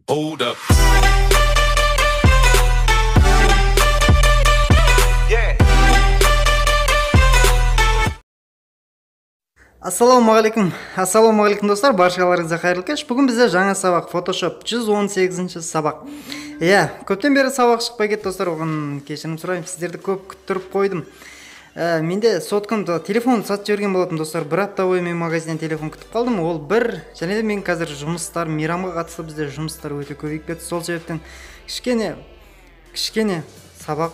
Hold up. Ассалаумағалейкум достар, баршаларыңызға қайырлы кеш. Бүгін бізде жаңа сабақ Photoshop 118-ші сабақ. Көптен бері сабақ шықпай кетті достар, оған кешірім сұраймын. Сіздерді көп күттіріп қойдым. Менде соткамда телефон сатып жіберген болатын достар. Бір апта бойы мен магазиннен телефон күтіп қалдым. Ол бір, және де мен қазір жұмыстар, мейрамға қатысты бізде жұмыстар өте көбейіп кетті. Сол себептен кішкене сабақ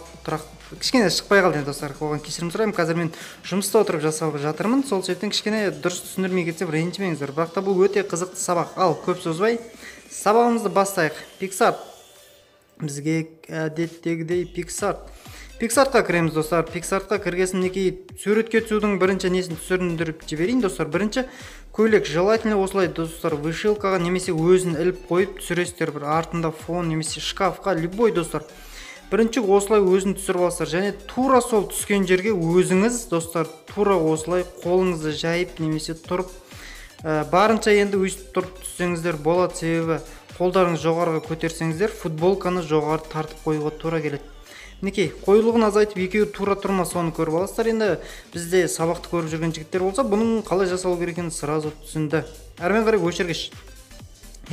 кішкене шықпай қалды достар. Оған кешірім сұраймын. Қазір мен жұмыста отырып жасап жатырмын. Сол себептен кішкене дұрыс түсіндірмей кетсем ренжімеңіздер. Бірақ та бұл өте қызықты сабақ. Ал көп созбай сабағымызды бастайық. PicsArt. Бізге әдеттегідей PicsArtқа кіреміз достар. PicsArtқа кіргесін мінекей суретке түсудің бірінші несін түсіріндіріп жіберейін достар. Бірінші көйлек, желательно осылай достар, вышивкаға немесе өзін іліп қойып түсіресіздер. Бір артында фон немесе шкафқа, любой достар. Бірінші осылай өзін түсіріп аласыздар, және тура сол түскен жерге өзіңіз достар тура осылай қолыңызды жайып немесе тұрып, барынша енді өйстіп тұрып түссеңіздер болады, себебі қолдарыңыз жоғарыға көтерсеңіздер футболканы жоғары тартып қоюға тура келеді. Мінекей, қоюлығын азайтып екеуі тура тұрма, соны көріп аласыздар. Енді бізде сабақты көріп жүрген жігіттер болса, бұның қалай жасалу керек екенін сразу түсінді. Әрмен қарай өшіргіш.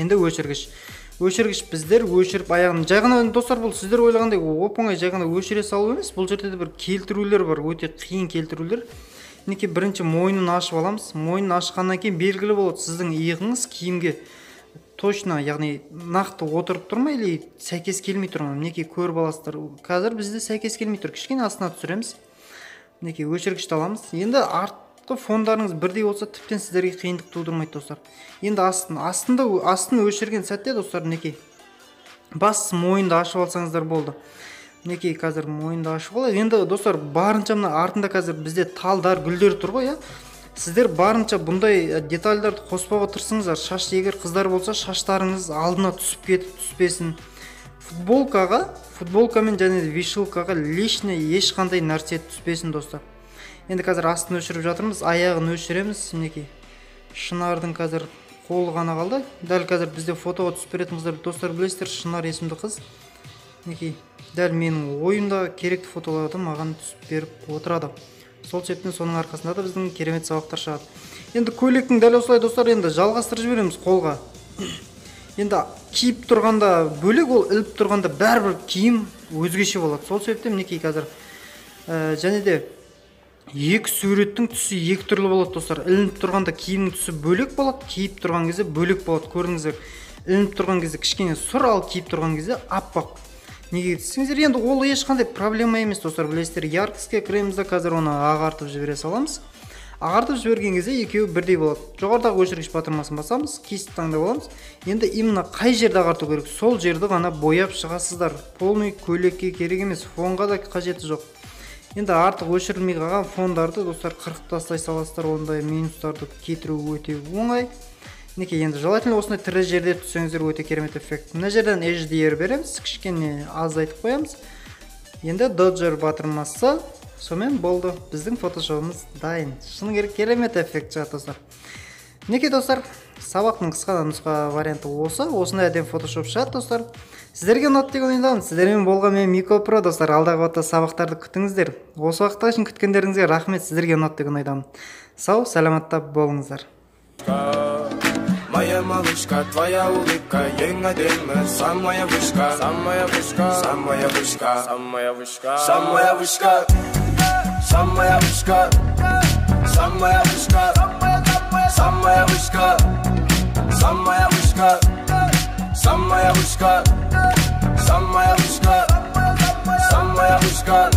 Енді өшіргіш біздер өшіріп аяғын жай ғана достар, бұл сіздер ойлағандай оп-оңай жай ғана өшіре салу емес. Бұл жерде де бір келтірулер бар, өте қиын келтірулер. Мінекей бірінші мойнын ашып аламыз. Мойнын ашқаннан кейін белгілі болады сіздің иығыңыз киімге точно, яғни нақты отырып тұр ма, или сәйкес келмей тұр ма. Мінекей көріп аласыздар. Қазір бізде сәйкес келмей тұр. Кішкене астына түсіреміз. Мінекей өшіргішті аламыз. Енді артқы фондарыңыз бірдей болса, тіптен сіздерге қиындық тудырмайды достар. Енді астын өшірген сәтте достар, мінекей бас мойынды ашып алсаңыздар болды. Мінекей қазір мойынды ашып алайық. Енді достар, барынша мына артында қазір бізде талдар, гүлдер тұр ғой, сіздер барынша бұндай детальдарды қоспауға тырысыңыздар. Шаш егер қыздар болса, шаштарыңыз алдына түсіп кетіп түспесін. Футболкамен және вишивкаға лишний ешқандай нәрсе түспесін достар. Енді қазір астын өшіріп жатырмыз, аяғын өшіреміз. Мінекей Шынардың қазір қолы ғана қалды. Дәл қазір бізде фотоға түсіп беретін қыздар достар білесіздер, Шынар есімді қыз. Мінекей дәл менің ойымда керекті фотоларды маған түсіп беріп отырады. Сол себептен соның арқасында да біздің керемет сабақтар шығады. Енді көйлектің дәл осылай достар, енді жалғастырып жібереміз қолға. Енді киіп тұрғанда бөлек, ол іліп тұрғанда бәрібір киім өзгеше болады. Сол себептен мінекей қазір және де екі суреттің түсі екі түрлі болады достар. Ілініп тұрғанда киімнің түсі бөлек болады, киіп тұрған кезде бөлек болады. Көрдіңіздер, ілініп тұрған кезде кішкене сұр, ал киіп тұрған кезде аппақ. Неге десеңіздер, енді ол ешқандай проблема емес достар, білесіздер. Яркіске кіремізді, қазір оны ағартып жібере саламыз. Ағартып жіберген кезде екеуі бірдей болады. Жоғарыдағы өшіргіш батырмасын басамыз, кесіп таңдап аламыз. Енді именно қай жерді ағарту керек, сол жерді ғана бояп шығасыздар. Полный көйлекке керек емес, фонға да қажеті жоқ. Енді артық өшірілмей қалған фондарды достар қырқып тастай саласыздар, ондай минустарды кетіру өте оңай. Мінекей енді желательно осындай тірі жерде түссеңіздер өте керемет эффект. Мына жерден HDR береміз, кішкене азайтып қоямыз. Енді Dodger батырмасы, сонымен болды. Біздің фотошоуымыз дайын. Шыны керек керемет эффект шығады достар. Мінекей достар, сабақтың қысқа нұсқа варианты осы. Осындай әдемі фотошоп шығады достар. Сіздерге ұнады деген ойдамын. Сіздермен болған мен Мико Про достар. Алдағы уақытта сабақтарды күтіңіздер. Осы уақытқа шейін күткендеріңізге рахмет. Сіздерге ұнады деген ойдамын. Сау, саламатта болыңыздар. Моя малышка, твоя улыбка, ең әдемі, самая вышка, самая вышка, самая вышка, самая вышка, самая вышка, самая вышка, самая вышка, самая вышка, самая вышка, самая вышка, самая вышка, самая вышка.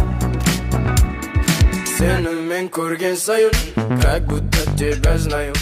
Сені мен көрген сайын, как будто тебя знаю.